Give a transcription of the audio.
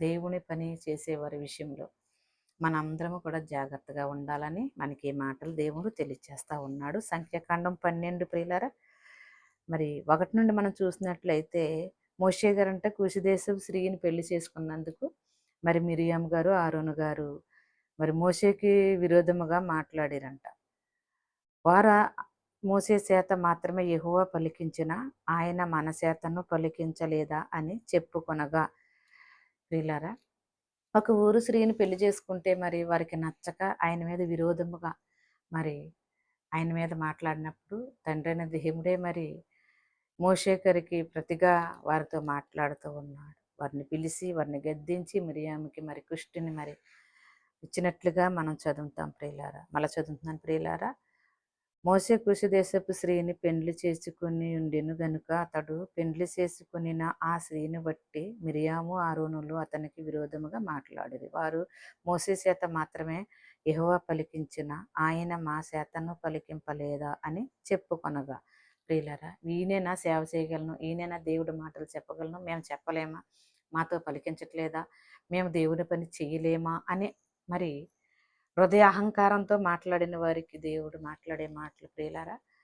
దేవుని పని చేసేవారి విషయంలో మనందరము కూడా జాగ్రత్తగా ఉండాలని మనకి ఈ మాటలు దేవుడు తెలియచేస్తా ఉన్నాడు. సంఖ్యాకాండం 12 ప్రియులారా, మరి 1 నుండి మనం చూసినట్లయితే మోషే గారంట కూషి దేశపు స్త్రీని పెళ్లి చేసుకున్నందుకు మరి మిరియాం గారు, ఆరోను గారు మరి మోషేకి విరోధముగా మాట్లాడిరంట. వారు మోసే చేత మాత్రమే యెహోవా పలికించిన ఆయన మన చేతను పలికించలేదా అని చెప్పుకొనగా. ప్రియులారా, ఒక ఊరు స్త్రీని పెళ్లి చేసుకుంటే మరి వారికి నచ్చక ఆయన మీద విరోధముగా మరి ఆయన మీద మాట్లాడినప్పుడు తండ్రైన దేవుడే మరి మోషే గారికి ప్రతిగా వారితో మాట్లాడుతూ ఉన్నాడు. వారిని పిలిచి వారిని గద్దించి మిరియాముకి మరి కుష్టిని మరి ఇచ్చినట్లుగా మనం చదువుతాం ప్రియులారా. మళ్ళా చదువుతున్నాను ప్రియులారా. మోషే కృషి దేశపు స్త్రీని పెండ్లి చేసుకుని ఉండెను గనుక అతడు పెండ్లి చేసుకునిన ఆ స్త్రీని బట్టి మిరియాము ఆరోనులు అతనికి విరోధముగా మాట్లాడిరి. వారు మోసే చేత మాత్రమే యెహోవా పలికించిన ఆయన మా చేతను పలికింపలేదా అని చెప్పుకొనగా. ప్రియులారా, ఈయనేనా సేవ చేయగలను, ఈయనేనా దేవుడి మాటలు చెప్పగలను, మేము చెప్పలేమా, మాతో పలికించట్లేదా, మేము దేవుడి పని చేయలేమా అని మరి హృదయ అహంకారంతో మాట్లాడిన వారికి దేవుడు మాట్లాడే మాటలు ప్రియులారా